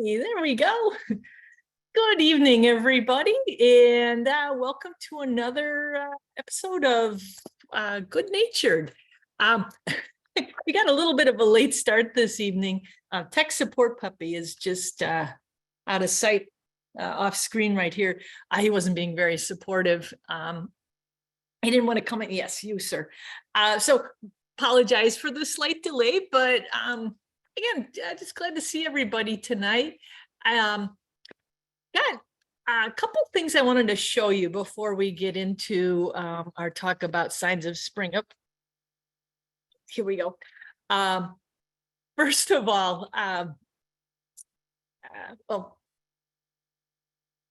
Hey, there we go. Good evening, everybody, and welcome to another episode of Good Natured. Um, we got a little bit of a late start this evening. Tech support puppy is just out of sight, off screen right here. He wasn't being very supportive. He didn't want to come in. Yes, you, sir. So apologize for the slight delay, but again, just glad to see everybody tonight. Got a couple things I wanted to show you before we get into our talk about signs of spring. Oh, here we go. First of all, well,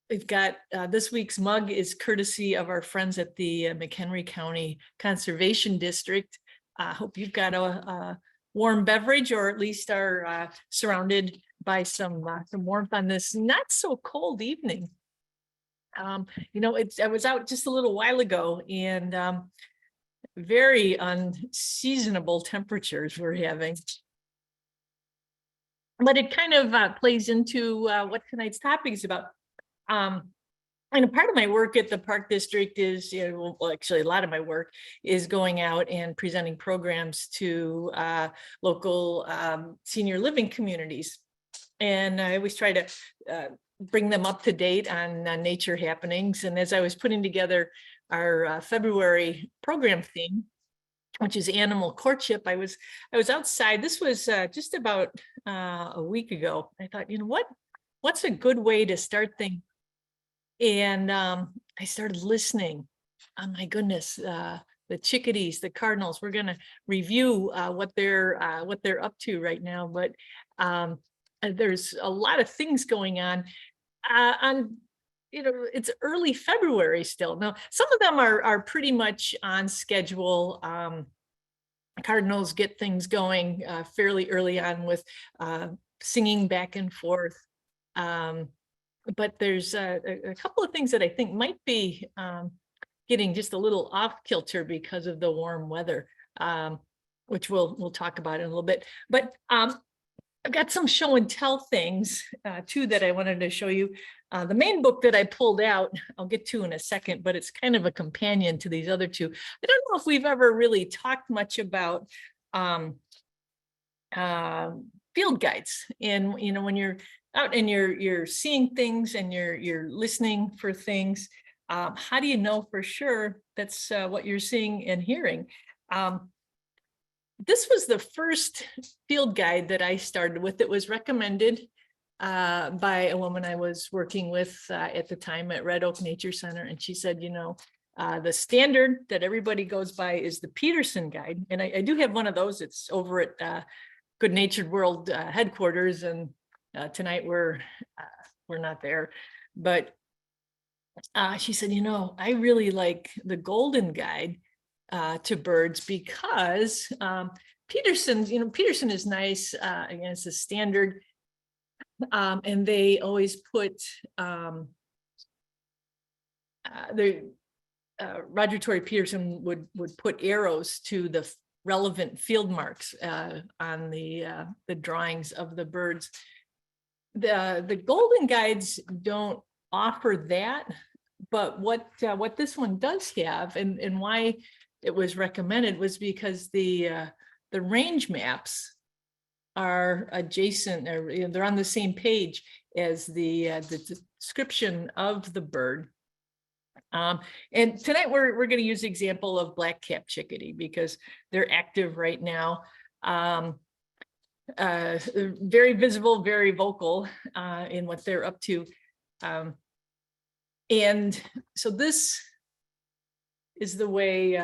we've got this week's mug is courtesy of our friends at the McHenry County Conservation District. I hope you've got a warm beverage, or at least are surrounded by some warmth on this not so cold evening. You know, I was out just a little while ago, and very unseasonable temperatures we're having. But it kind of plays into what tonight's topic is about. And a part of my work at the Park District is, well, actually, a lot of my work is going out and presenting programs to local senior living communities. And I always try to bring them up to date on nature happenings. And as I was putting together our February program theme, which is animal courtship, I was outside. This was just about a week ago. I thought, what's a good way to start things? And I started listening. Oh my goodness, the chickadees, the cardinals. We're going to review what they're up to right now. But there's a lot of things going on. It's early February still. Now, some of them are pretty much on schedule. Cardinals get things going fairly early on with singing back and forth. But there's a couple of things that I think might be getting just a little off kilter because of the warm weather, which we'll talk about in a little bit. But I've got some show and tell things too that I wanted to show you. The main book that I pulled out, I'll get to in a second, but it's kind of a companion to these other two. I don't know if we've ever really talked much about field guides. And when you're out and you're seeing things and you're listening for things, how do you know for sure that's what you're seeing and hearing? This was the first field guide that I started with. It was recommended by a woman I was working with at the time at Red Oak Nature Center. And she said, the standard that everybody goes by is the Peterson guide. And I do have one of those. It's over at Good Natured World headquarters. And tonight we're not there. But she said, I really like the golden guide to birds because Peterson is nice. Again, it's a standard, and they always put Roger Tory Peterson would put arrows to the relevant field marks on the drawings of the birds. The golden guides don't offer that, but what this one does have, and why it was recommended, was because the range maps are adjacent, or they're on the same page as the description of the bird. And tonight we're going to use the example of black-capped chickadee because they're active right now. Very visible, very vocal in what they're up to. And so this is the way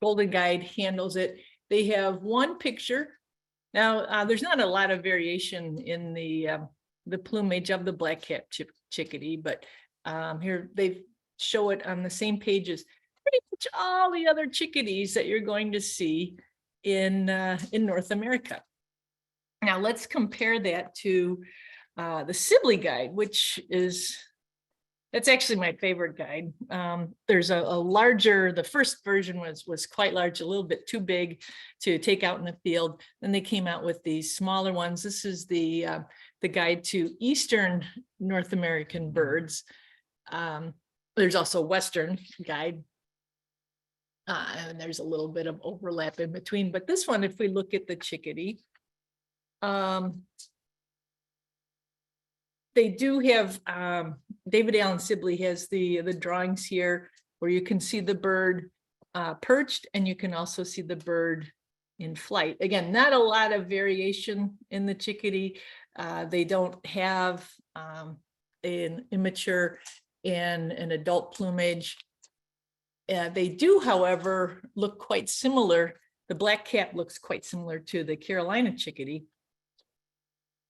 Golden Guide handles it. They have one picture. Now, there's not a lot of variation in the plumage of the black-capped chickadee, but here they show it on the same page as pretty much all the other chickadees that you're going to see in North America. Now, let's compare that to the Sibley Guide, which that's actually my favorite guide. There's a larger, the first version was quite large, a little bit too big to take out in the field. Then they came out with these smaller ones. This is the the guide to Eastern North American birds. There's also Western guide. And there's a little bit of overlap in between, but this one, if we look at the chickadee, they do have, David Allen Sibley has the drawings here where you can see the bird perched, and you can also see the bird in flight. Again, not a lot of variation in the chickadee. They don't have an immature and an adult plumage. They do, however, look quite similar. The black cap looks quite similar to the Carolina chickadee.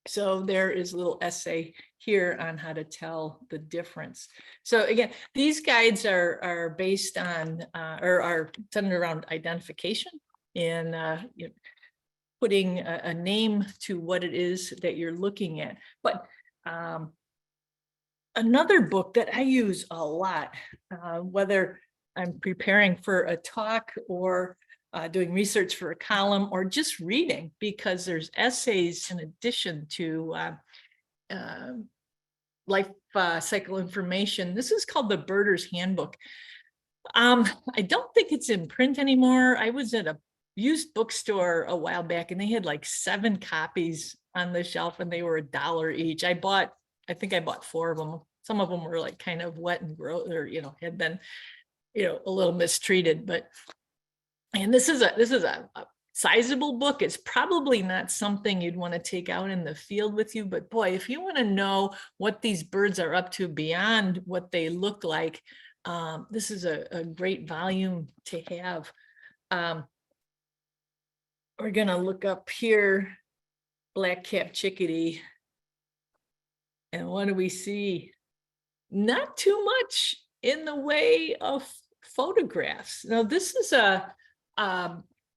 So there is a little essay here on how to tell the difference. So again, these guides are based on or are centered around identification and you know, putting a name to what it is that you're looking at. But another book that I use a lot, whether I'm preparing for a talk or doing research for a column or just reading, because there's essays in addition to life cycle information. This is called the Birder's Handbook. I don't think it's in print anymore. I was at a used bookstore a while back and they had like 7 copies on the shelf and they were $1 each. I think I bought 4 of them. Some of them were like kind of wet and gross, or had been a little mistreated, and this is a sizable book. It's probably not something you'd want to take out in the field with you, but boy, if you want to know what these birds are up to beyond what they look like, this is a great volume to have. We're gonna look up here, black-capped chickadee, and what do we see? Not too much in the way of photographs. Now, this is a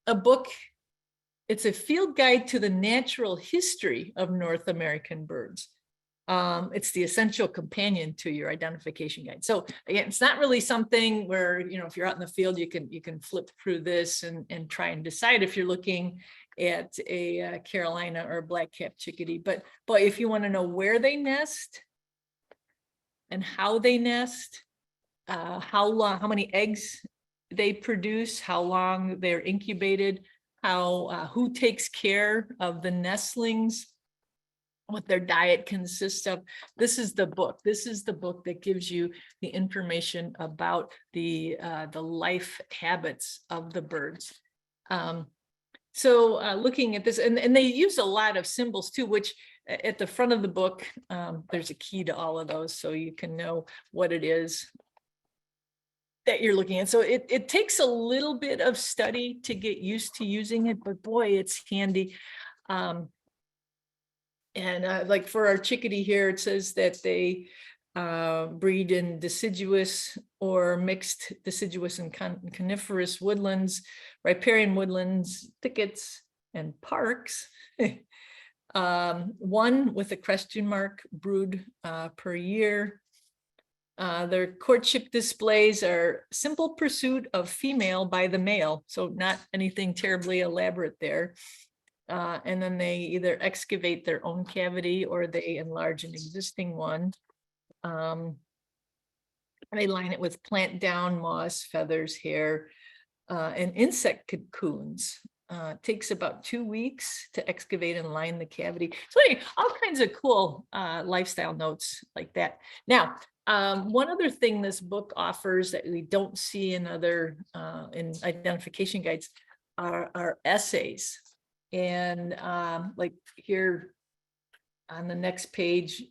book. It's a field guide to the natural history of North American birds. It's the essential companion to your identification guide. So again, it's not really something where, if you're out in the field, you can flip through this and try and decide if you're looking at a Carolina or a black-capped chickadee. But boy, if you want to know where they nest and how they nest, how many eggs they produce, how long they're incubated, who takes care of the nestlings, what their diet consists of. This is the book. This is the book that gives you the information about the life habits of the birds. So looking at this, and they use a lot of symbols too, which at the front of the book, there's a key to all of those, so you can know what it is that you're looking at. So it takes a little bit of study to get used to using it, but boy, it's handy. Like for our chickadee here, it says that they breed in deciduous or mixed deciduous and coniferous woodlands, riparian woodlands, thickets, and parks. 1 with a question mark brood per year. Their courtship displays are simple pursuit of female by the male, so not anything terribly elaborate there. And then they either excavate their own cavity or they enlarge an existing one. They line it with plant down, moss, feathers, hair, and insect cocoons. It takes about 2 weeks to excavate and line the cavity. So anyway, all kinds of cool lifestyle notes like that. Now, one other thing this book offers that we don't see in other in identification guides are essays. And like here on the next page,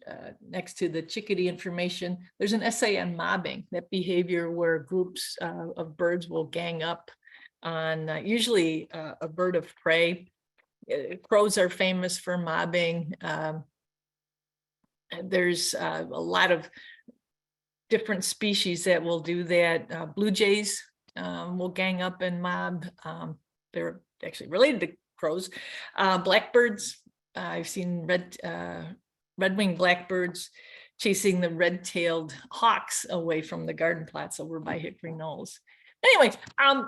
next to the chickadee information, there's an essay on mobbing, that behavior where groups of birds will gang up on usually a bird of prey. Crows are famous for mobbing. There's a lot of different species that will do that. Blue jays will gang up and mob. They're actually related to crows. Blackbirds, I've seen red-winged blackbirds chasing the red-tailed hawks away from the garden plots over by Hickory Knolls. Anyway, I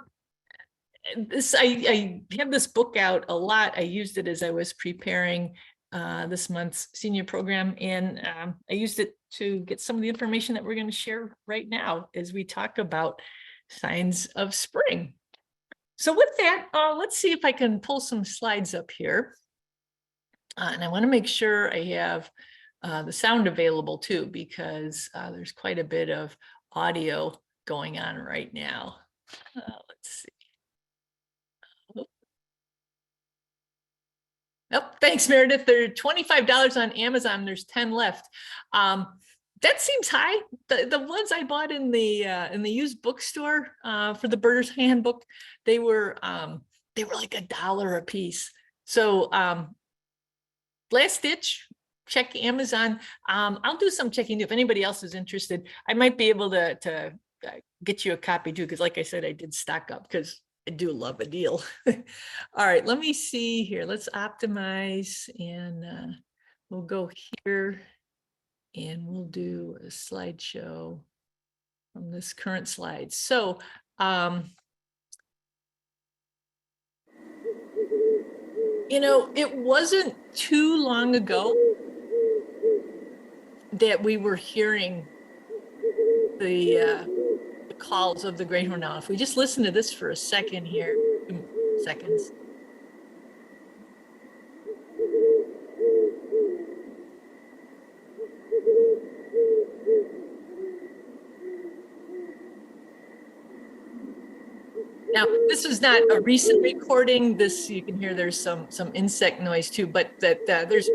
have this book out a lot. I used it as I was preparing this month's senior program, and I used it to get some of the information that we're going to share right now as we talk about signs of spring. So with that, let's see if I can pull some slides up here. And I want to make sure I have the sound available too, because there's quite a bit of audio going on right now. Let's see. Oh, thanks, Meredith. They're $25 on Amazon. There's 10 left. That seems high. The ones I bought in the used bookstore for the Birders Handbook, they were like $1 a piece. So last ditch, check Amazon. I'll do some checking if anybody else is interested. I might be able to get you a copy too, because like I said, I did stock up because I do love a deal. All right, let me see here. Let's optimize, and we'll go here and we'll do a slideshow from this current slide. So you know, it wasn't too long ago that we were hearing the calls of the great horned owl. If we just listen to this for a second here, 2 seconds. Now, this is not a recent recording. This, you can hear there's some insect noise too, but that there's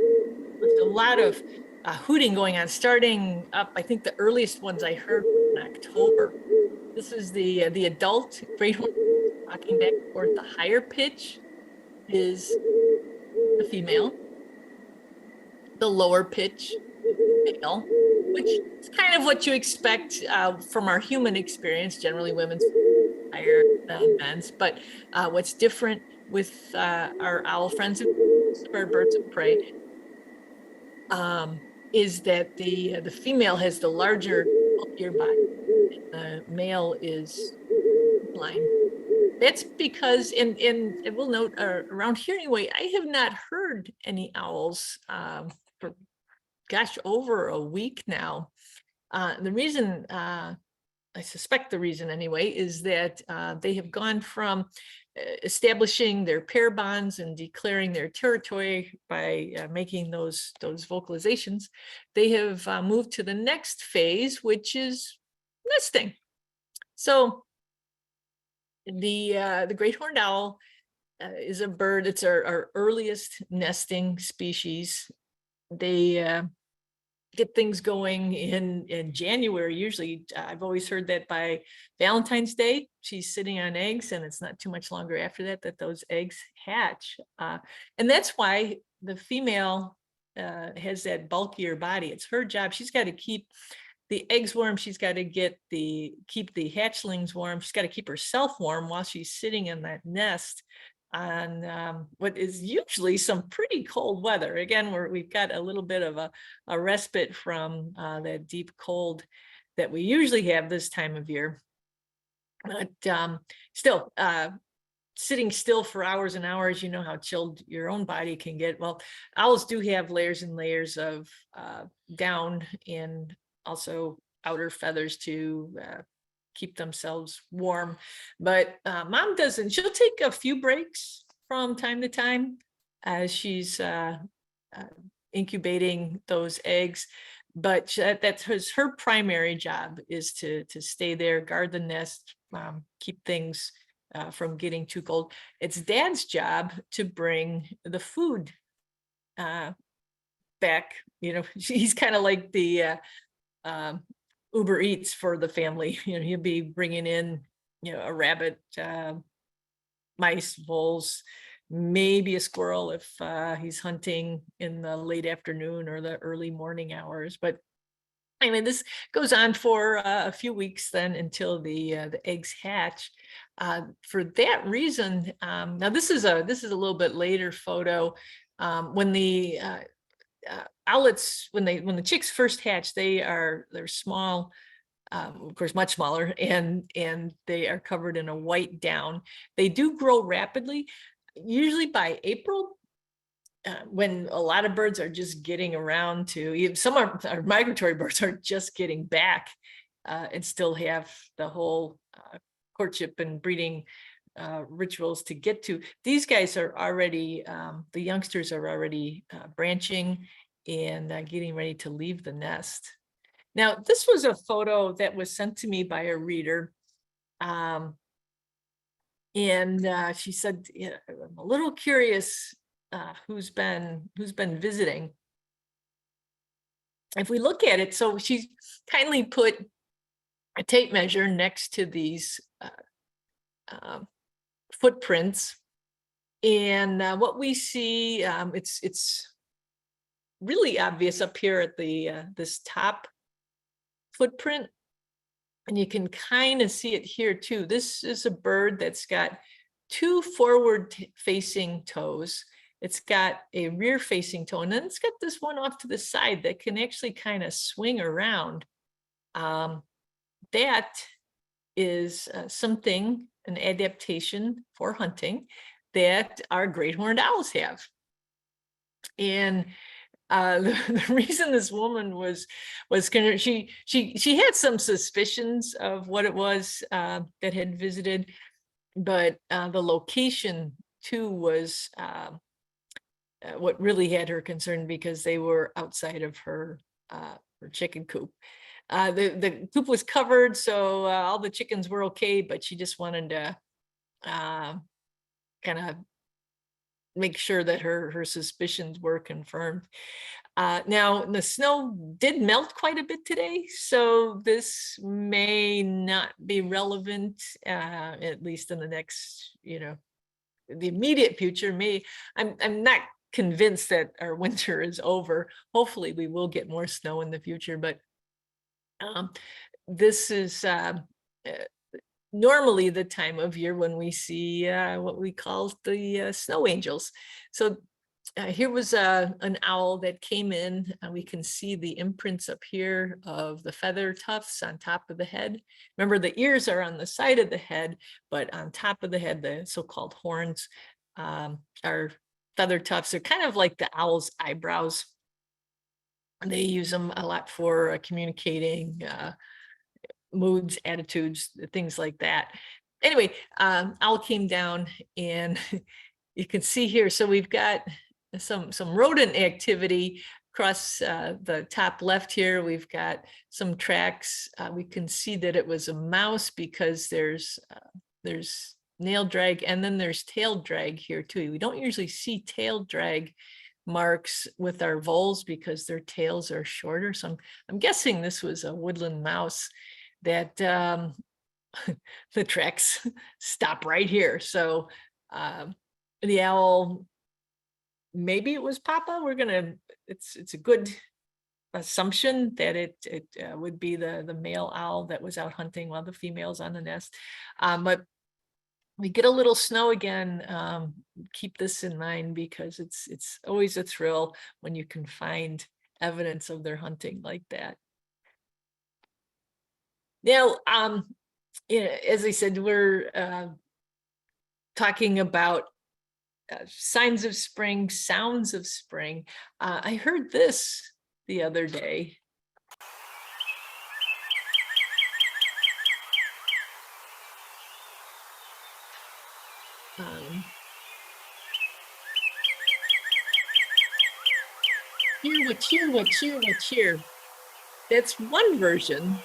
a lot of hooting going on, starting up. I think the earliest ones I heard were in October. This is the adult great horned talking back and forth. The higher pitch is the female. The lower pitch is the male, which is kind of what you expect from our human experience. Generally, women's higher than men's. But what's different with our owl friends and our birds of prey is that the female has the larger, bulkier body. The male is blind. That's because, and we'll note around here anyway, I have not heard any owls for, gosh, over a week now. The reason, I suspect the reason anyway, is that they have gone from establishing their pair bonds and declaring their territory by making those vocalizations. They have moved to the next phase, which is nesting. So the great horned owl is a bird. It's our earliest nesting species. They get things going in January. Usually, I've always heard that by Valentine's Day, she's sitting on eggs, and it's not too much longer after that those eggs hatch. And that's why the female has that bulkier body. It's her job. She's got to keep the eggs warm. She's got to keep the hatchlings warm. She's got to keep herself warm while she's sitting in that nest on what is usually some pretty cold weather. Again, we've got a little bit of a respite from that deep cold that we usually have this time of year. But still, sitting still for hours and hours, you know how chilled your own body can get. Well, owls do have layers and layers of down and also outer feathers to keep themselves warm. But mom doesn't. She'll take a few breaks from time to time as she's incubating those eggs. But that's her primary job, is to stay there, guard the nest, keep things from getting too cold. It's dad's job to bring the food back. You know, he's kind of like the Uber Eats for the family. You know, he'll be bringing in, you know, a rabbit, mice, voles, maybe a squirrel if he's hunting in the late afternoon or the early morning hours. But I mean, this goes on for a few weeks then until the eggs hatch. For that reason, now this is a little bit later photo. When the owlets, when the chicks first hatch, they're small, of course, much smaller, and they are covered in a white down. They do grow rapidly. Usually by April, when a lot of birds are just getting around to, some our migratory birds are just getting back and still have the whole courtship and breeding rituals to get to. These guys are already, the youngsters are already branching and getting ready to leave the nest. Now, this was a photo that was sent to me by a reader. And she said, yeah, I'm a little curious who's been visiting. If we look at it, so she kindly put a tape measure next to these footprints, and what we see, it's really obvious up here at the this top footprint, and you can kind of see it here too. This is a bird that's got two forward facing toes. It's got a rear facing toe, and then it's got this one off to the side that can actually kind of swing around. That is something, an adaptation for hunting that our great horned owls have. And the reason this woman was she had some suspicions of what it was that had visited, but the location too was what really had her concerned, because they were outside of her chicken coop. The coop was covered, so all the chickens were okay, but she just wanted to kind of make sure that her suspicions were confirmed. Now, the snow did melt quite a bit today, so this may not be relevant, at least in the next, the immediate future. I'm not convinced that our winter is over. Hopefully we will get more snow in the future, but this is normally the time of year when we see what we call the snow angels. So here was an owl that came in. We can see the imprints up here of the feather tufts on top of the head. Remember, the ears are on the side of the head, but on top of the head, the so-called horns are feather tufts. They're kind of like the owl's eyebrows. They use them a lot for communicating moods, attitudes, things like that. Anyway, owl came down, and you can see here. So we've got some rodent activity across the top left here. We've got some tracks. We can see that it was a mouse because there's nail drag, and then there's tail drag here too. We don't usually see tail drag marks with our voles because their tails are shorter. So I'm guessing this was a woodland mouse that the tracks stop right here. So the owl, maybe it was Papa. It's a good assumption that it would be the male owl that was out hunting while the female's on the nest. But we get a little snow again, keep this in mind, because it's always a thrill when you can find evidence of their hunting like that. Now, as I said, we're talking about signs of spring, sounds of spring. I heard this the other day. Cheer. That's one version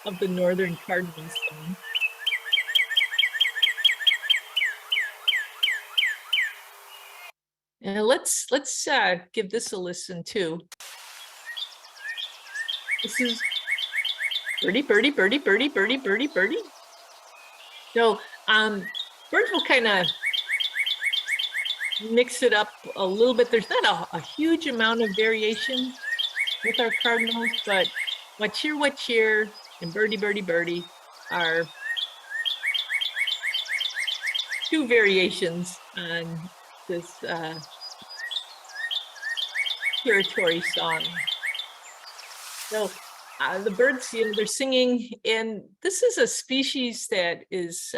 of the northern cardinal song. And let's give this a listen too. This is birdie, birdie, birdie, birdie, birdie, birdie, birdie. So birds will kind of mix it up a little bit. There's not a huge amount of variation with our cardinals, but what cheer, and birdie, birdie, birdie are two variations on this territory song. So the birds, they're singing, and this is a species that is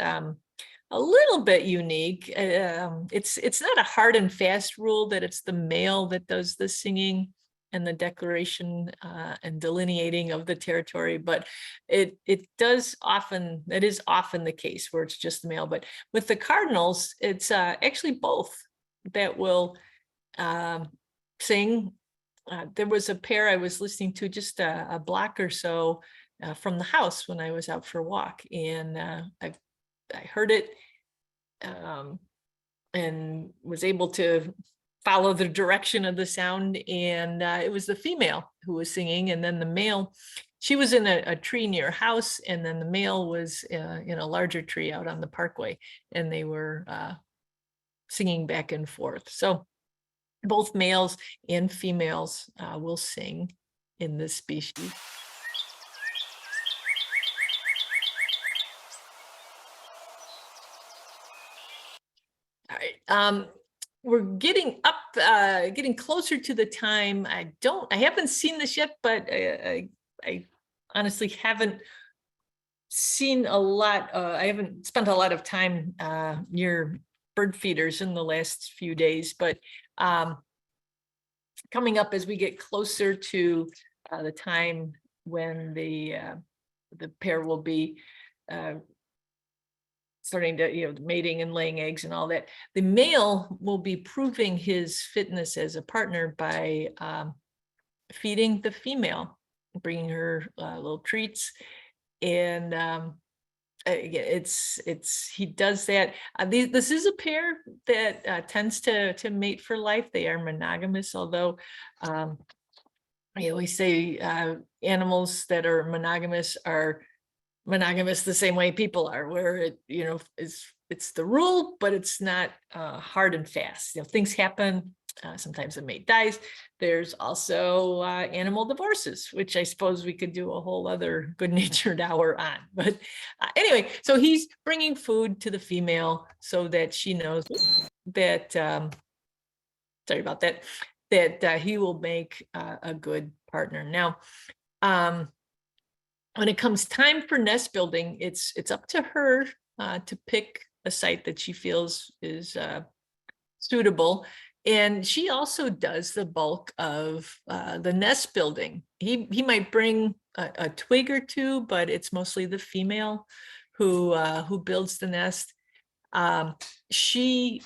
a little bit unique. It's not a hard and fast rule that it's the male that does the singing and the declaration and delineating of the territory, but it is often the case where it's just the male. But with the cardinals, it's actually both that will sing. There was a pair I was listening to just a block or so from the house when I was out for a walk, and I heard it and was able to follow the direction of the sound, and it was the female who was singing, and then the male, she was in a tree near a house, and then the male was in a larger tree out on the parkway, and they were singing back and forth. So both males and females will sing in this species. All right. We're getting getting closer to the time. I haven't seen this yet, but I honestly haven't seen a lot. I haven't spent a lot of time near bird feeders in the last few days, but coming up as we get closer to the time when the pair will be starting to, mating and laying eggs and all that, the male will be proving his fitness as a partner by feeding the female, bringing her little treats, and he does that. This is a pair that tends to mate for life. They are monogamous, although I always say animals that are monogamous are monogamous the same way people are, where it's the rule, but it's not hard and fast. Things happen. Sometimes the mate dies. There's also animal divorces, which I suppose we could do a whole other good-natured hour on. But anyway, so he's bringing food to the female so that she knows that, sorry about that, that he will make a good partner. Now, when it comes time for nest building, it's up to her to pick a site that she feels is suitable. And she also does the bulk of the nest building. He might bring a twig or two, but it's mostly the female who builds the nest. She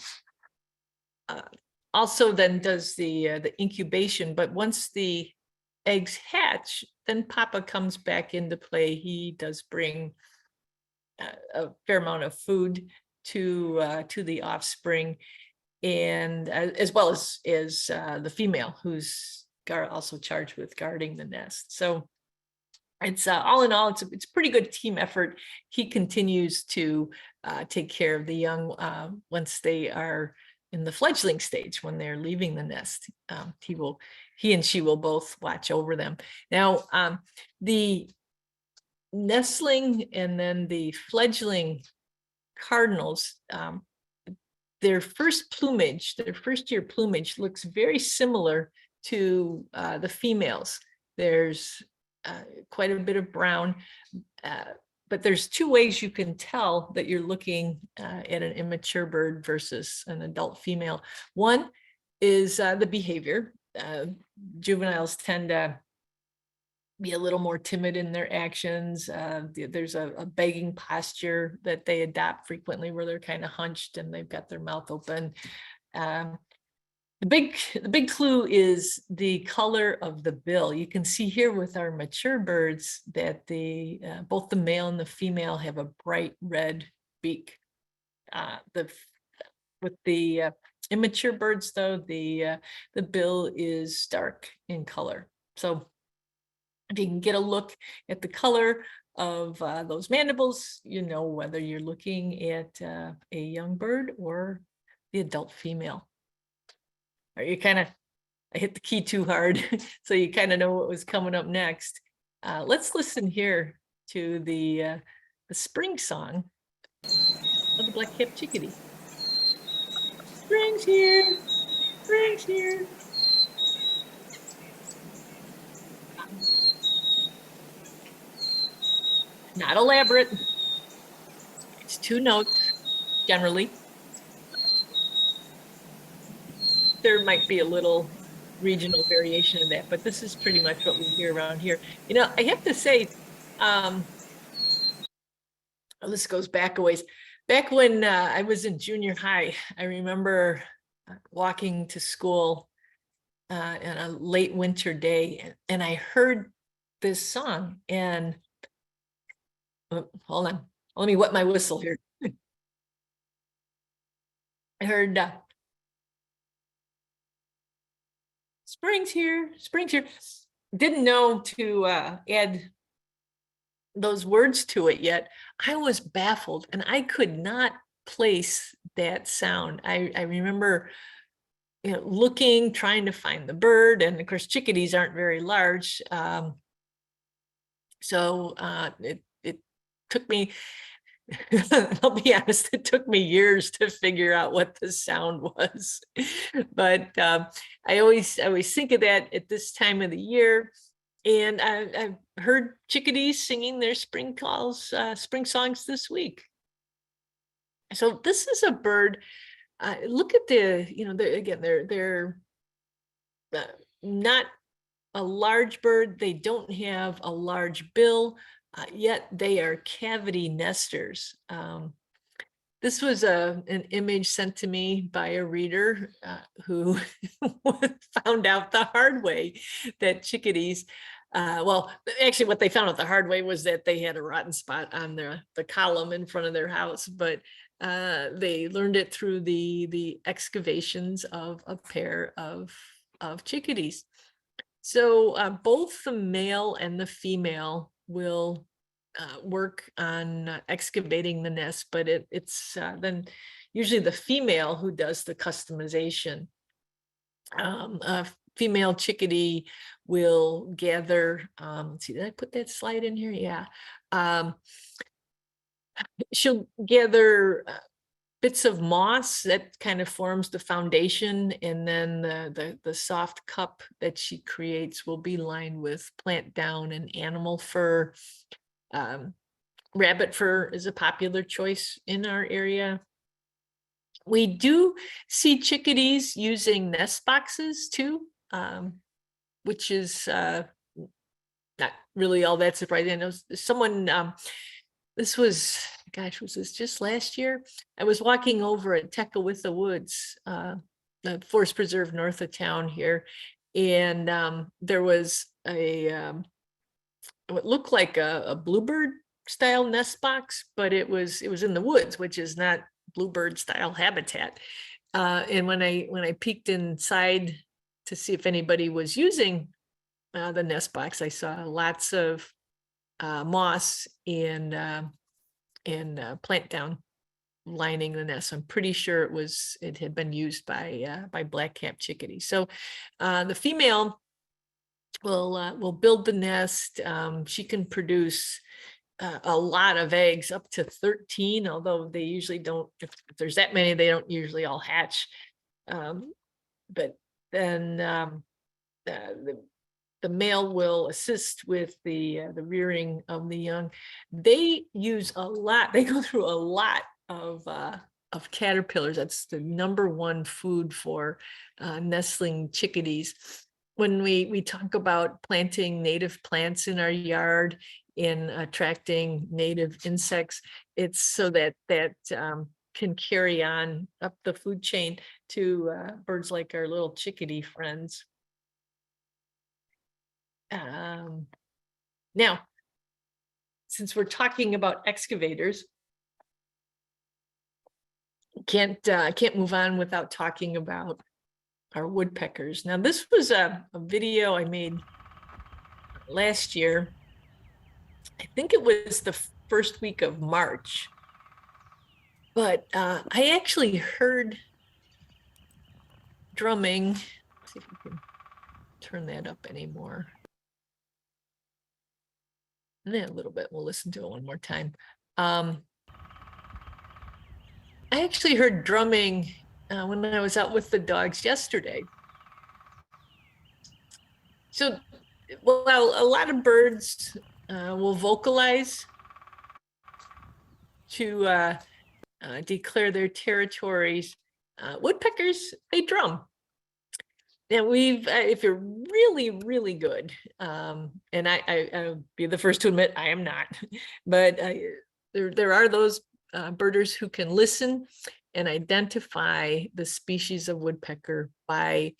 also then does the incubation, but once the eggs hatch, then Papa comes back into play. He does bring a fair amount of food to the offspring, and as well as the female, who's also charged with guarding the nest. So it's all in all, it's a pretty good team effort. He continues to take care of the young once they are in the fledgling stage. When they're leaving the nest, he and she will both watch over them. Now, the nestling and then the fledgling cardinals, their first year plumage looks very similar to the females. There's quite a bit of brown, but there's two ways you can tell that you're looking at an immature bird versus an adult female. One is the behavior. Juveniles tend to be a little more timid in their actions. There's a begging posture that they adopt frequently, where they're kind of hunched and they've got their mouth open. The big clue is the color of the bill. You can see here with our mature birds that both the male and the female have a bright red beak. With the immature birds, though, the bill is dark in color. So if you can get a look at the color of those mandibles, you know whether you're looking at a young bird or the adult female. Or I hit the key too hard, so you kind of know what was coming up next. Let's listen here to the spring song of the black-capped chickadee. Spring's here, spring's here. Not elaborate. It's two notes. generally. There might be a little regional variation in that, but this is pretty much what we hear around here. You know, I have to say, this goes back a ways. Back when I was in junior high, I remember walking to school on a late winter day, and I heard this song. And hold on, let me wet my whistle here. I heard spring's here, spring's here. Didn't know to add those words to it yet. I was baffled and I could not place that sound. I remember, you know, looking, trying to find the bird, and of course chickadees aren't very large. So it took me, I'll be honest, it took me years to figure out what the sound was. But I always think of that at this time of the year. And I've heard chickadees singing their spring calls, spring songs this week. So this is a bird. Look at the, you know, again, they're not a large bird. They don't have a large bill, yet they are cavity nesters. This was an image sent to me by a reader who found out the hard way that chickadees, well, actually what they found out the hard way was that they had a rotten spot on the column in front of their house, but they learned it through the excavations of a pair of chickadees. So both the male and the female will work on excavating the nest, but it's then usually the female who does the customization. A female chickadee will gather, let's see, did I put that slide in here? Yeah. She'll gather bits of moss that kind of forms the foundation, and then the soft cup that she creates will be lined with plant down and animal fur. Rabbit fur is a popular choice in our area. We do see chickadees using nest boxes too, which is not really all that surprising. I know someone, this was, gosh, was this just last year? I was walking over at Tekawitha Woods, the forest preserve north of town here, and there was what looked like a bluebird style nest box, but it was in the woods, which is not bluebird style habitat. And when I peeked inside to see if anybody was using the nest box, I saw lots of moss and plant down lining the nest. I'm pretty sure it had been used by black-capped chickadees. So the female will build the nest. She can produce a lot of eggs, up to 13, although they usually don't, if there's that many, they don't usually all hatch. But then the male will assist with the rearing of the young. They use a lot, they go through a lot of caterpillars. That's the #1 food for nestling chickadees. When we talk about planting native plants in our yard, in attracting native insects, it's so that can carry on up the food chain to birds like our little chickadee friends. Now, since we're talking about excavators, can't move on without talking about our woodpeckers. Now, this was a video I made last year. I think it was the first week of March, but I actually heard drumming. Let's see if we can turn that up anymore. And then a little bit, we'll listen to it one more time. I actually heard drumming when I was out with the dogs yesterday. So, well, a lot of birds will vocalize to declare their territories. Woodpeckers, they drum. And if you're really, really good, and I'll be the first to admit I am not, but there are those birders who can listen and identify the species of woodpecker by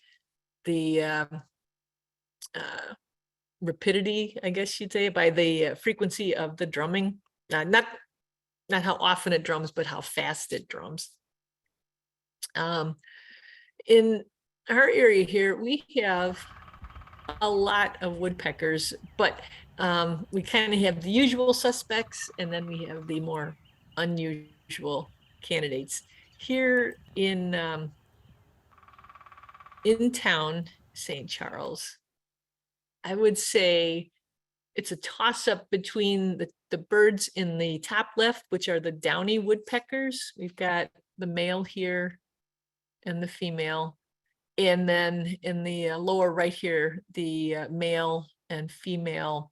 the rapidity, I guess you'd say, by the frequency of the drumming. Not how often it drums, but how fast it drums. In our area here, we have a lot of woodpeckers, but we kind of have the usual suspects, and then we have the more unusual candidates. Here in town, St. Charles, I would say it's a toss-up between the birds in the top left, which are the downy woodpeckers. We've got the male here and the female. And then in the lower right here, the male and female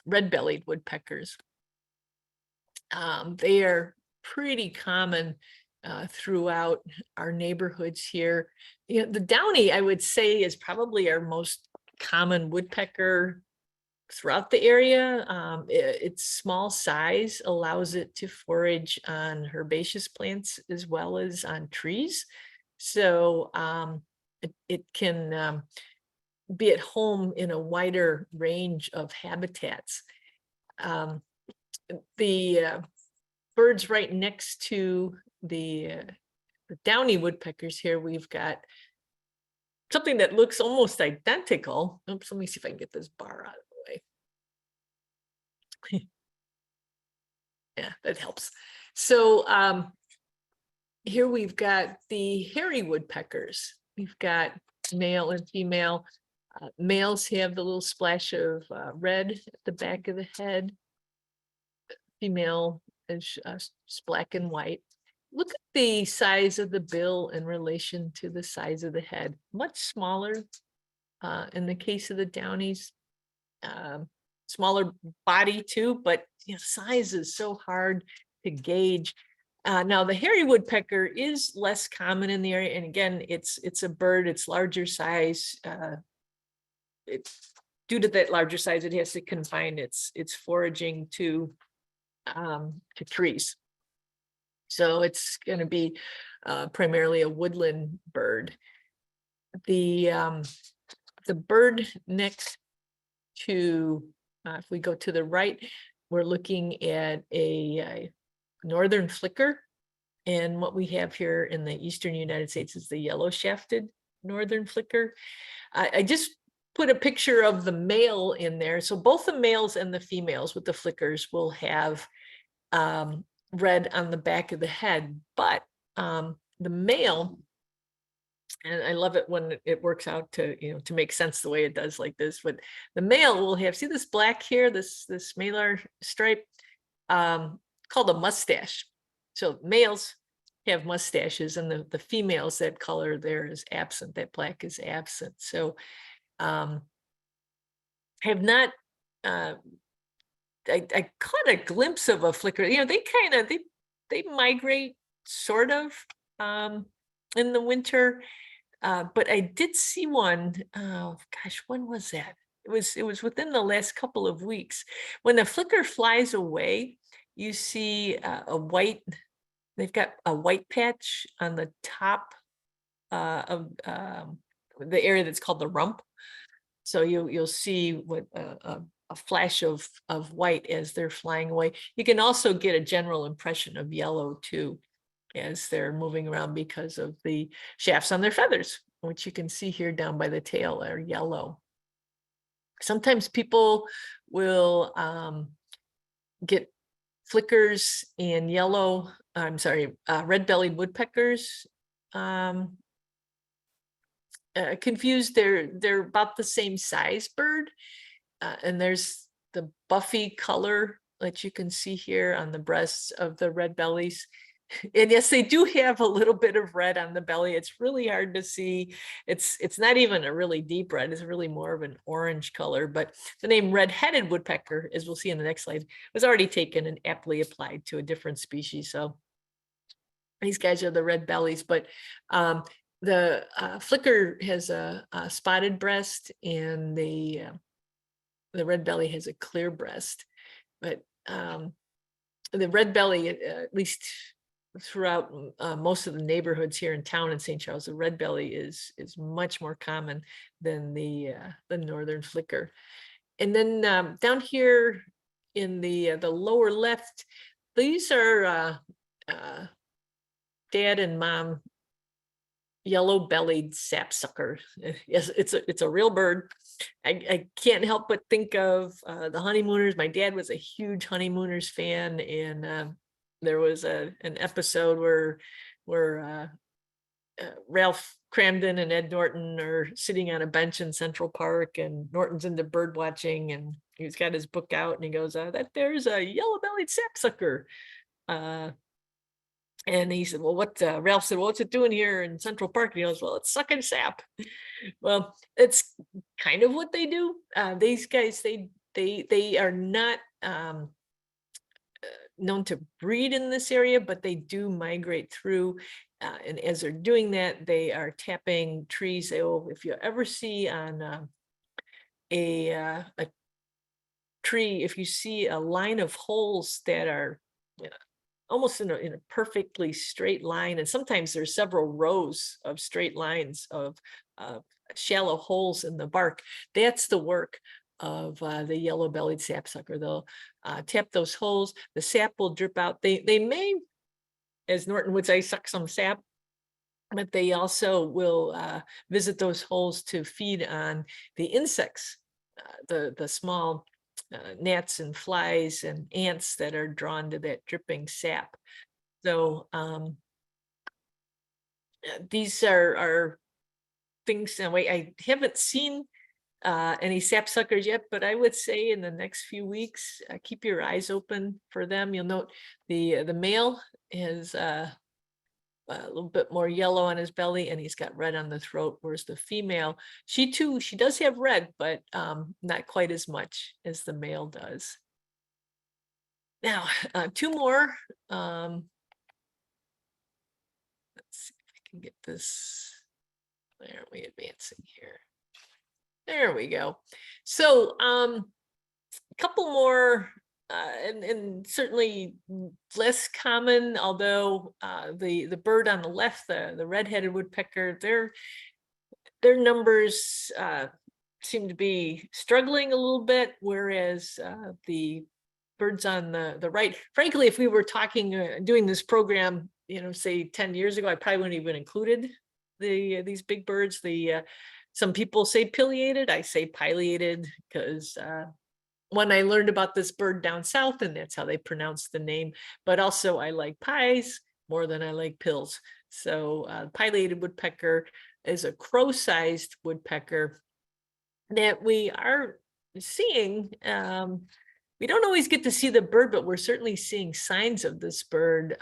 red-bellied woodpeckers. They are pretty common throughout our neighborhoods here. You know, the downy, I would say, is probably our most common woodpecker throughout the area. Its small size allows it to forage on herbaceous plants as well as on trees. So it can be at home in a wider range of habitats. The birds right next to the downy woodpeckers here, we've got something that looks almost identical. Oops, let me see if I can get this bar out of the way. Yeah, that helps. So here we've got the hairy woodpeckers. We've got male and female. Males have the little splash of red at the back of the head. Female is just black and white. Look at the size of the bill in relation to the size of the head. Much smaller in the case of the downies. Smaller body too, but you know, size is so hard to gauge. Now the hairy woodpecker is less common in the area, and again, it's a bird. It's larger size. It's due to that larger size, it has to confine its foraging to trees. So it's going to be primarily a woodland bird. The bird next to, if we go to the right, we're looking at a northern flicker. And what we have here in the eastern United States is the yellow-shafted northern flicker. I just put a picture of the male in there. So both the males and the females with the flickers will have red on the back of the head, but the male, and I love it when it works out to, you know, to make sense the way it does like this, but the male will have, see this black here, this malar stripe, called a mustache. So males have mustaches, and the females, that color there is absent, that black is absent. So have not I caught a glimpse of a flicker. You know, they migrate sort of in the winter, but I did see one. Oh gosh, when was that? It was within the last couple of weeks. When the flicker flies away, you see a white. They've got a white patch on the top of the area that's called the rump. So you'll see what a flash of white as they're flying away. You can also get a general impression of yellow too, as they're moving around because of the shafts on their feathers, which you can see here down by the tail are yellow. Sometimes people will get flickers and yellow, red-bellied woodpeckers confused. They're about the same size bird. And there's the buffy color that you can see here on the breasts of the red bellies. And yes, they do have a little bit of red on the belly. It's really hard to see. It's not even a really deep red. It's really more of an orange color. But the name red-headed woodpecker, as we'll see in the next slide, was already taken and aptly applied to a different species. So These guys are the red bellies, but the flicker has a spotted breast, and the red belly has a clear breast. But the red belly, at least throughout most of the neighborhoods here in town in St. Charles, the red belly is much more common than the northern flicker. And then down here in the lower left, these are dad and mom yellow-bellied sapsucker. Yes, it's a real bird. I can't help but think of the honeymooners. My dad was a huge honeymooners fan, and there was an episode where Ralph Cramden and Ed Norton are sitting on a bench in Central Park, and Norton's into bird watching, and he's got his book out, and he goes, "That there's a yellow-bellied sapsucker." And he said, "Well, what?" Ralph said, "Well, what's it doing here in Central Park?" And he goes, "Well, it's sucking sap." Well, it's kind of what they do. These guys, they are not known to breed in this area, but they do migrate through. And as they're doing that, they are tapping trees. They will, if you ever see on a tree, if you see a line of holes that are almost in a perfectly straight line, and sometimes there's several rows of straight lines of shallow holes in the bark, that's the work of the yellow-bellied sapsucker. They'll tap those holes, the sap will drip out. They may, as Norton would say, suck some sap, but they also will visit those holes to feed on the insects, the small gnats and flies and ants that are drawn to that dripping sap. So these are things. I haven't seen any sapsuckers yet, but I would say in the next few weeks, keep your eyes open for them. You'll note the male is a little bit more yellow on his belly, and he's got red on the throat, whereas the female, she does have red, but not quite as much as the male does. Now, two more. Let's see if I can get this. Where are we advancing here? There we go. So a couple more, and certainly less common, although the bird on the left, the red-headed woodpecker, their numbers seem to be struggling a little bit, whereas the birds on the right, frankly, if we were doing this program, say 10 years ago, I probably wouldn't even included these big birds. Some people say pileated, I say pileated, because when I learned about this bird down south, and that's how they pronounce the name, but also I like pies more than I like pills. So pileated woodpecker is a crow-sized woodpecker that we are seeing. We don't always get to see the bird, but we're certainly seeing signs of this bird.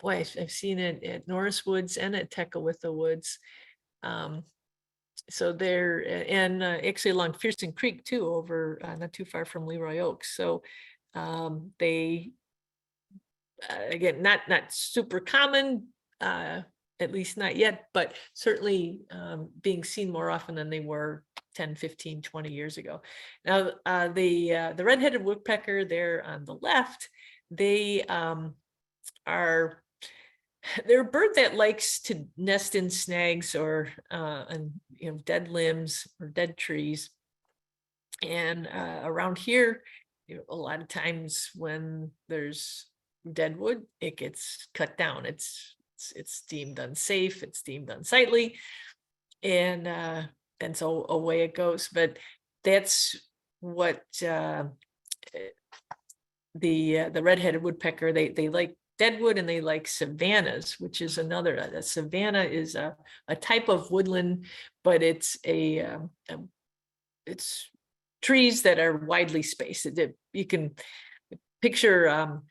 Boy, I've seen it at Norris Woods and at Teckwitha Woods. So they're, and actually along Fearston Creek too, over not too far from Leroy Oaks. So they, again, not super common, at least not yet, but certainly being seen more often than they were 10, 15, 20 years ago. Now, the red-headed woodpecker there on the left, they're a bird that likes to nest in snags or on dead limbs or dead trees. And around here, a lot of times when there's dead wood, it gets cut down. It's deemed unsafe, it's deemed unsightly, and so away it goes. But that's what the red-headed woodpecker, they like deadwood, and they like savannas, which is another. A savanna is a type of woodland, but it's it's trees that are widely spaced. You can picture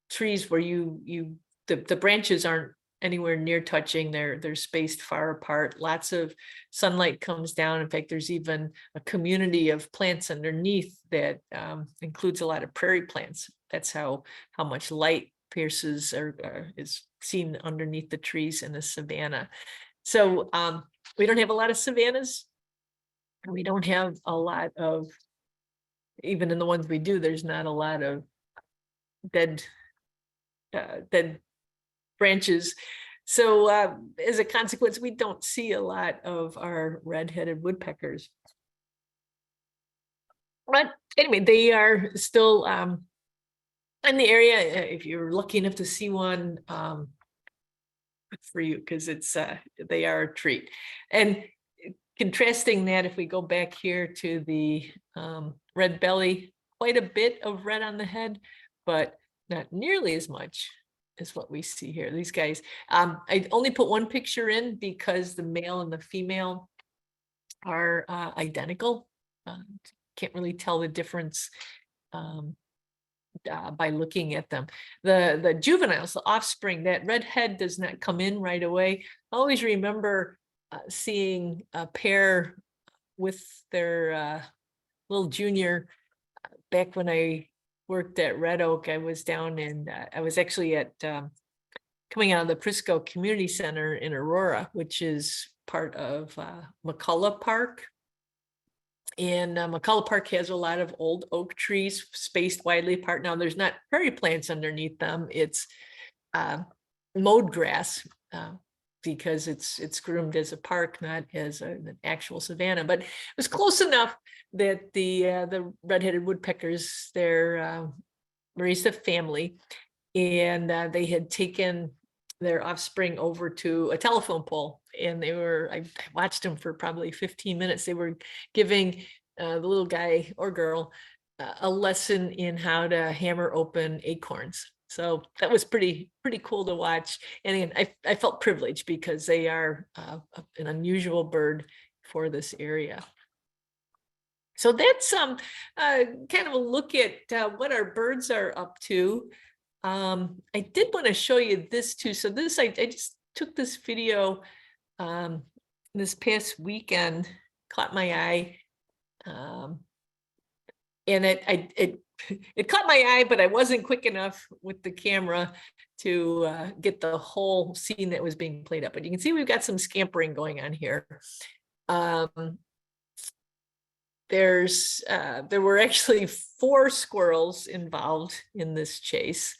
trees where the branches aren't anywhere near touching. They're spaced far apart. Lots of sunlight comes down. In fact, there's even a community of plants underneath that includes a lot of prairie plants. That's how much light pierces or is seen underneath the trees in the savanna. So we don't have a lot of savannas. We don't have a lot of, even in the ones we do, there's not a lot of dead branches. So as a consequence, we don't see a lot of our red-headed woodpeckers. But anyway, they are still in the area. If you're lucky enough to see one, good for you, because it's they are a treat. And contrasting that, if we go back here to the red belly, quite a bit of red on the head, but not nearly as much as what we see here. These guys, I only put one picture in because the male and the female are identical. Can't really tell the difference by looking at them. The juveniles, the offspring, that red head does not come in right away. I always remember seeing a pair with their little junior back when I worked at Red Oak. I was down in, I was actually at coming out of the Prisco Community Center in Aurora, which is part of McCullough Park. And McCullough Park has a lot of old oak trees spaced widely apart. Now there's not prairie plants underneath them. It's mowed grass because it's groomed as a park, not as an actual savanna. But it was close enough that the red-headed woodpeckers, they're raised a family, and they had taken their offspring over to a telephone pole, and they were, I watched them for probably 15 minutes. They were giving the little guy or girl a lesson in how to hammer open acorns. So that was pretty cool to watch. And again, I felt privileged because they are an unusual bird for this area. So that's kind of a look at what our birds are up to. I did want to show you this too. So this, I just took this video this past weekend, caught my eye. And it caught my eye, but I wasn't quick enough with the camera to get the whole scene that was being played up. But you can see we've got some scampering going on here. There were actually 4 squirrels involved in this chase.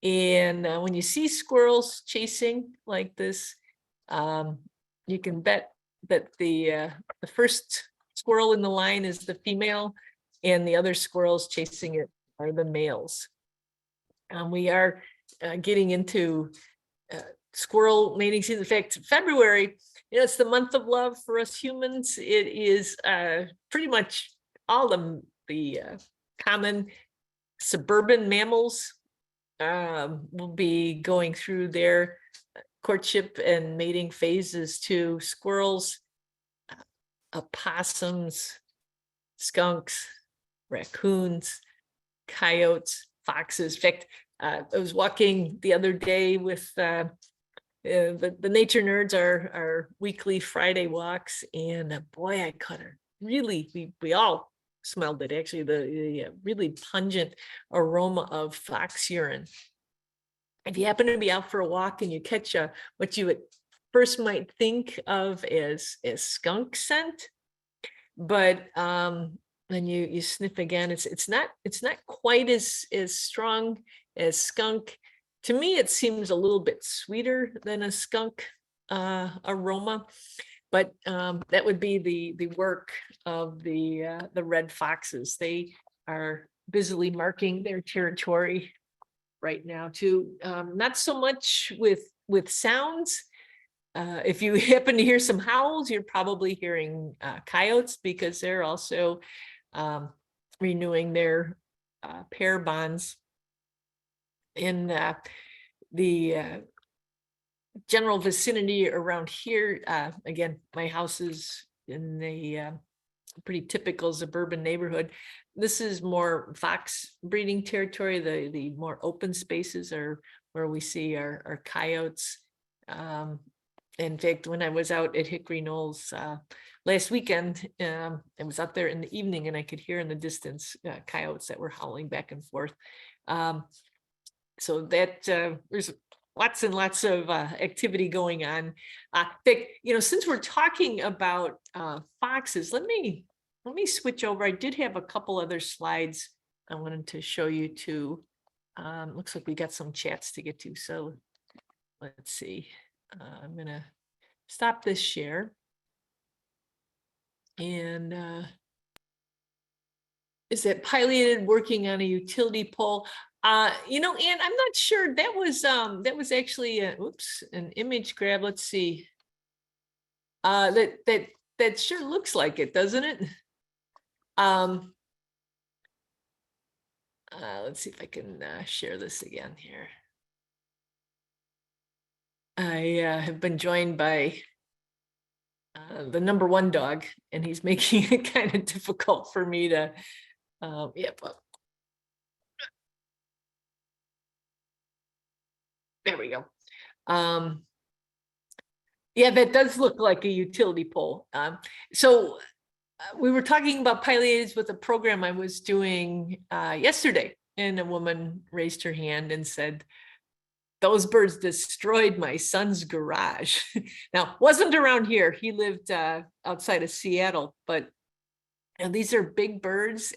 And when you see squirrels chasing like this, you can bet that the first squirrel in the line is the female, and the other squirrels chasing it are the males. We are getting into squirrel mating season. In fact, February, it's the month of love for us humans. It is pretty much all of the common suburban mammals will be going through their courtship and mating phases too. Squirrels, opossums, skunks, raccoons, coyotes, foxes. In fact, I was walking the other day with the nature nerds, our weekly Friday walks, and boy, I caught a really, we all smelled it actually, the really pungent aroma of fox urine. If you happen to be out for a walk and you catch what you at first might think of as skunk scent, but then you sniff again, it's not quite as strong as skunk. To me, it seems a little bit sweeter than a skunk aroma, but that would be the work of the red foxes. They are busily marking their territory right now too. Not so much with sounds. If you happen to hear some howls, you're probably hearing coyotes, because they're also renewing their pair bonds. In the general vicinity around here, again, my house is in a pretty typical suburban neighborhood. This is more fox breeding territory. The more open spaces are where we see our coyotes. In fact, when I was out at Hickory Knolls last weekend, I was out there in the evening, and I could hear in the distance coyotes that were howling back and forth. So that there's lots and lots of activity going on. Since we're talking about foxes, let me switch over. I did have a couple other slides I wanted to show you too. Looks like we got some chats to get to. So let's see. I'm gonna stop this share. And is that piloted working on a utility pole? And I'm not sure. That was actually an image grab. Let's see. That sure looks like it, doesn't it? Let's see if I can share this again here. I have been joined by the number one dog, and he's making it kind of difficult for me to, there we go. Yeah, that does look like a utility pole. So we were talking about pilots with a program I was doing yesterday, and a woman raised her hand and said, "Those birds destroyed my son's garage." Now, wasn't around here. He lived outside of Seattle, but these are big birds.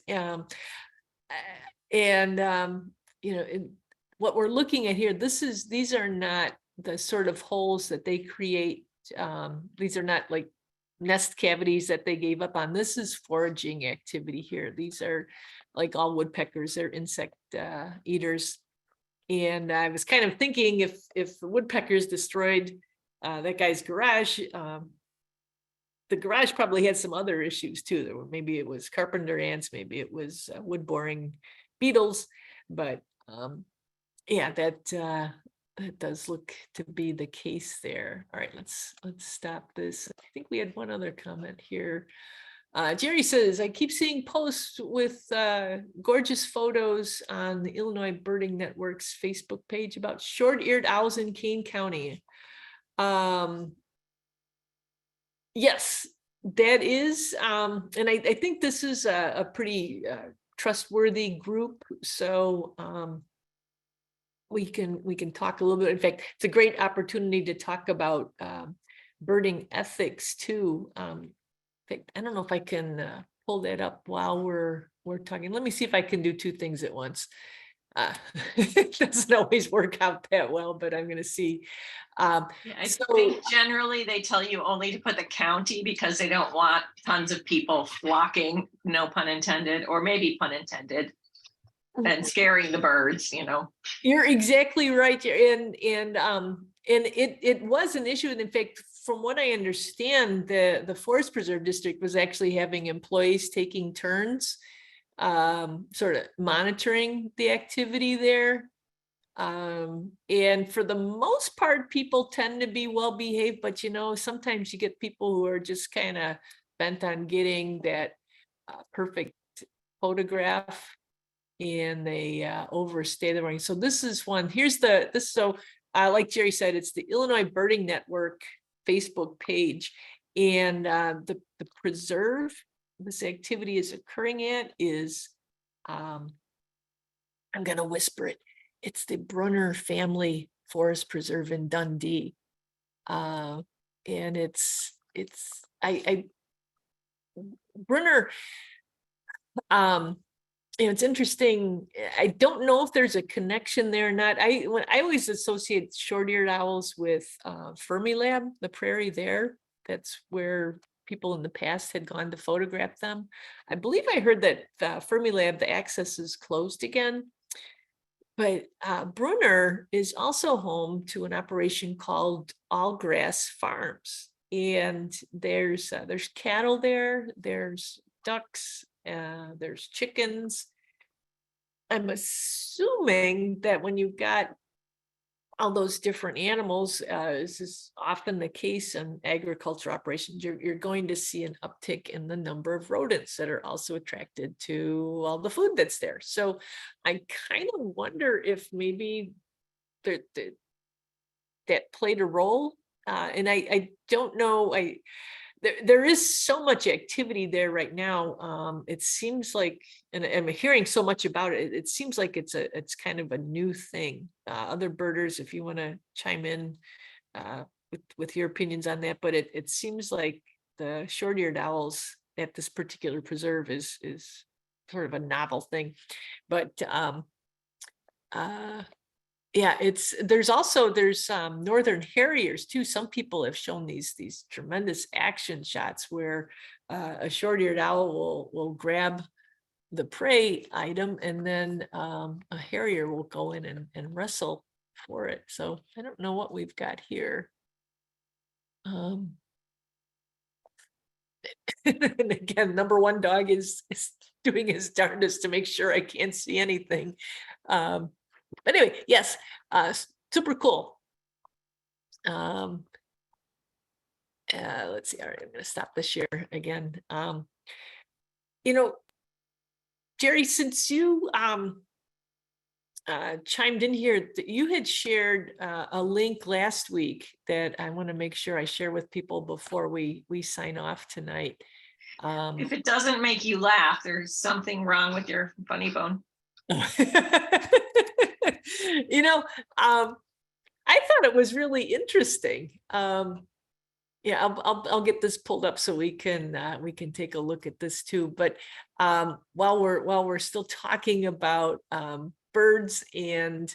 What we're looking at here, these are not the sort of holes that they create. These are not like nest cavities that they gave up on. This is foraging activity here. These are like all woodpeckers, they're insect eaters. And I was kind of thinking if the woodpeckers destroyed that guy's garage, the garage probably had some other issues too. Maybe it was carpenter ants, maybe it was wood boring beetles, but yeah, that does look to be the case there. All right, let's stop this. I think we had one other comment here. Jerry says, "I keep seeing posts with gorgeous photos on the Illinois Birding Network's Facebook page about short-eared owls in Kane County." Yes, that is, and I think this is a pretty trustworthy group. So we can talk a little bit. In fact, it's a great opportunity to talk about birding ethics too. In fact, I don't know if I can pull that up while we're talking. Let me see if I can do two things at once. It doesn't always work out that well, but I'm going to see. I think generally they tell you only to put the county because they don't want tons of people flocking, no pun intended, or maybe pun intended, and scaring the birds, You're exactly right. And it was an issue. And in fact, from what I understand, the Forest Preserve District was actually having employees taking turns sort of monitoring the activity there. And for the most part, people tend to be well behaved, but sometimes you get people who are just kind of bent on getting that perfect photograph, and they overstay the running. So this is one. Here's so like Jerry said, it's the Illinois Birding Network Facebook page, and the preserve this activity is occurring at is, I'm going to whisper it. It's the Brunner Family Forest Preserve in Dundee. And Brunner, it's interesting. I don't know if there's a connection there or not. I always associate short-eared owls with Fermilab, the prairie there. That's where people in the past had gone to photograph them. I believe I heard that Fermilab, the access is closed again. But Brunner is also home to an operation called Allgrass Farms. And there's cattle there, there's ducks, there's chickens. I'm assuming that when you've got all those different animals, this is often the case in agriculture operations, you're going to see an uptick in the number of rodents that are also attracted to all the food that's there. So I kind of wonder if maybe that played a role. And I don't know, there is so much activity there right now. It seems like, and I'm hearing so much about it. It seems like it's kind of a new thing. Other birders, if you want to chime in with your opinions on that, but it seems like the short-eared owls at this particular preserve is sort of a novel thing. But yeah, there's northern harriers too. Some people have shown these tremendous action shots where a short-eared owl will grab the prey item, and then a harrier will go in and wrestle for it. So I don't know what we've got here. And again, number one dog is doing his darndest to make sure I can't see anything. But anyway, yes, super cool. Let's see. All right, I'm going to stop the share again. You know, Jerry, since you chimed in here, you had shared a link last week that I want to make sure I share with people before we sign off tonight. If it doesn't make you laugh, there's something wrong with your funny bone. You know, I thought it was really interesting. Yeah, I'll get this pulled up so we can take a look at this too. But while we're still talking about birds and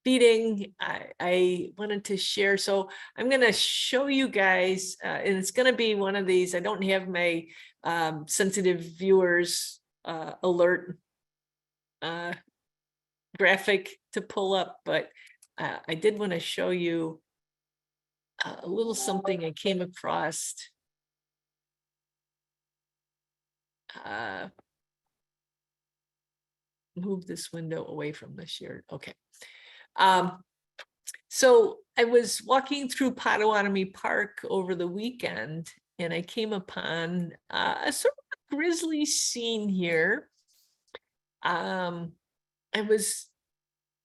feeding, I wanted to share. So I'm going to show you guys, and it's going to be one of these. I don't have my sensitive viewers alert graphic to pull up, but I did want to show you a little something I came across. Move this window away from the shared. Okay. So I was walking through Pottawatomie Park over the weekend, and I came upon a sort of grisly scene here.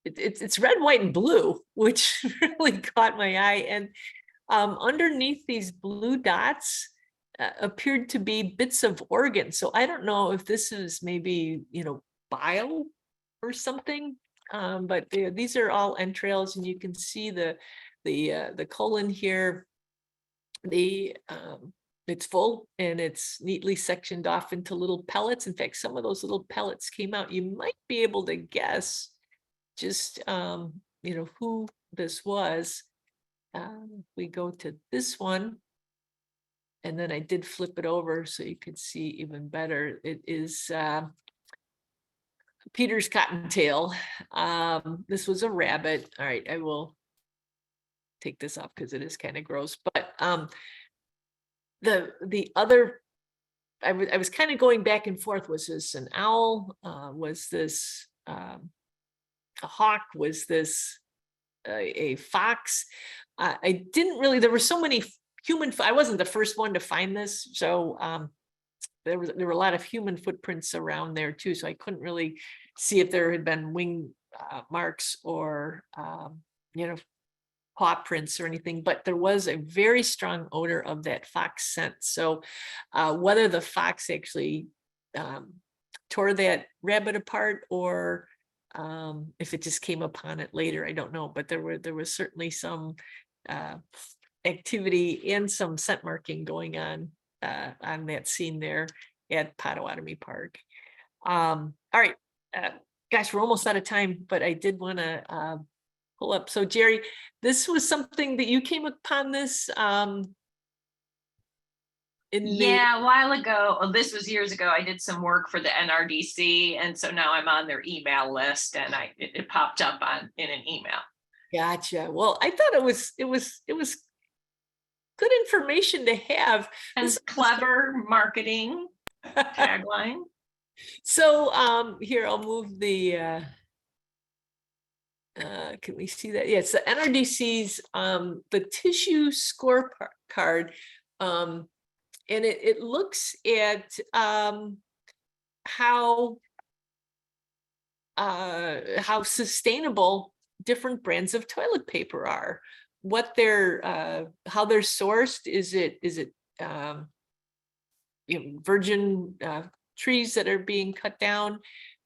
It's red, white, and blue, which really caught my eye. And underneath these blue dots appeared to be bits of organ. So I don't know if this is maybe, bile or something. But these are all entrails, and you can see the colon here. It's full, and it's neatly sectioned off into little pellets. In fact, some of those little pellets came out. You might be able to guess just who this was. We go to this one, and then I did flip it over so you could see even better. It is Peter's cottontail. This was a rabbit. All right, I will take this off because it is kind of gross. But the other, I was kind of going back and forth. Was this an owl? Was this a hawk? Was this a fox? I didn't really. There were so many human. I wasn't the first one to find this, so there were a lot of human footprints around there too. So I couldn't really see if there had been wing marks or paw prints or anything. But there was a very strong odor of that fox scent. So whether the fox actually tore that rabbit apart or if it just came upon it later, I don't know. But there was certainly some activity and some scent marking going on that scene there at Pottawatomie Park. All right, gosh, we're almost out of time, but I did want to pull up. So Jerry, this was something that you came upon this yeah, a while ago. Well, this was years ago. I did some work for the NRDC, and so now I'm on their email list, and it popped up in an email. Gotcha. Well, I thought it was good information to have. And clever marketing tagline. So here, I'll move the can we see that? Yeah, it's the NRDC's the tissue scorecard, and it looks at how sustainable different brands of toilet paper are. what they're how they're sourced. Is it virgin trees that are being cut down?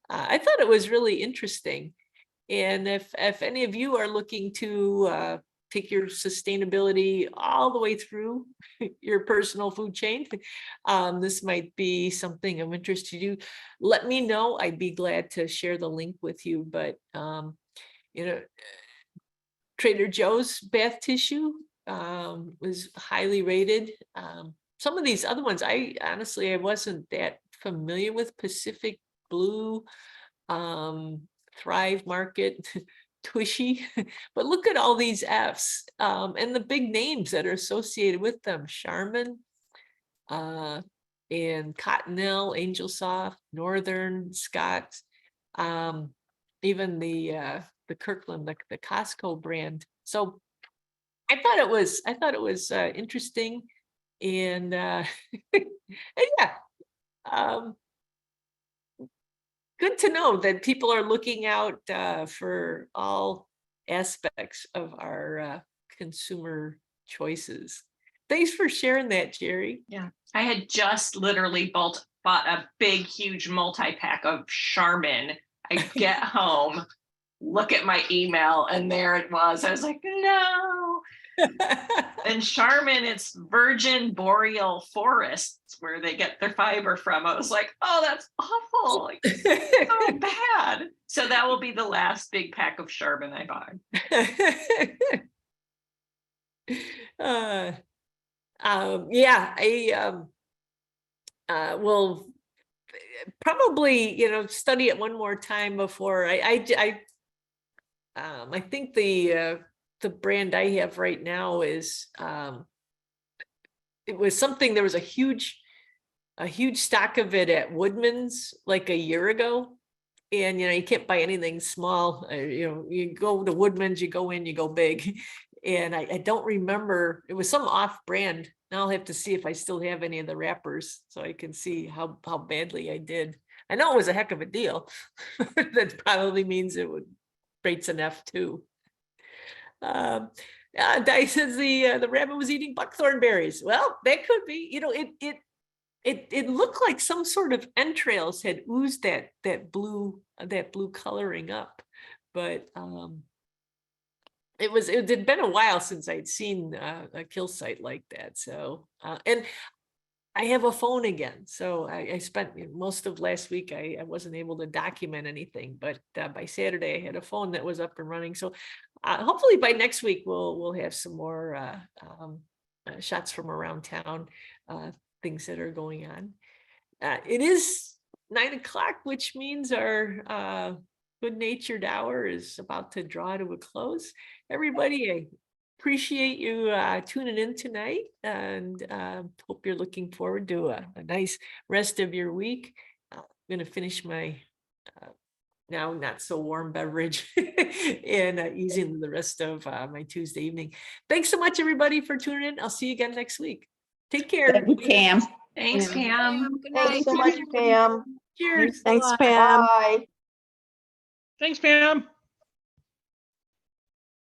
I thought it was really interesting. And if any of you are looking to take your sustainability all the way through your personal food chain, this might be something of interest to you. Let me know. I'd be glad to share the link with you. But Trader Joe's bath tissue was highly rated. Some of these other ones, I honestly wasn't that familiar with. Pacific Blue, Thrive Market, Twishy, but look at all these F's and the big names that are associated with them: Charmin, and Cottonelle, Angel Soft, Northern, Scott, even the Kirkland, the Costco brand. So I thought it was interesting, and, and yeah. Good to know that people are looking out for all aspects of our consumer choices. Thanks for sharing that, Jerry. Yeah, I had just literally bought a big, huge multi-pack of Charmin. I get home, look at my email, and there it was. I was like, no. And Charmin, it's virgin boreal forests where they get their fiber from. I was like, oh, that's awful. Like, so bad. So that will be the last big pack of Charmin I buy. Yeah, I will probably, study it one more time before I think the brand I have right now is it was something, there was a huge stock of it at Woodman's like a year ago. And you can't buy anything small. You go to Woodman's, you go in, you go big. And I don't remember, it was some off brand. Now I'll have to see if I still have any of the wrappers so I can see how badly I did. I know it was a heck of a deal. That probably means it would rates an F too. Dice says the rabbit was eating buckthorn berries. Well, that could be. It looked like some sort of entrails had oozed that blue coloring up, but it had been a while since I'd seen a kill site like that. So and I have a phone again, so I spent most of last week. I wasn't able to document anything, but by Saturday I had a phone that was up and running. So hopefully by next week we'll have some more shots from around town, things that are going on. It is 9 o'clock, which means our good-natured hour is about to draw to a close. Everybody, I appreciate you tuning in tonight, and hope you're looking forward to a nice rest of your week. I'm going to finish my now not so warm beverage and ease into the rest of my Tuesday evening. Thanks so much, everybody, for tuning in. I'll see you again next week. Take care. Thank you, Pam. Thanks, Pam. Good Thanks night. so much, Pam. Cheers. Thanks, Pam. Bye. Thanks, Pam.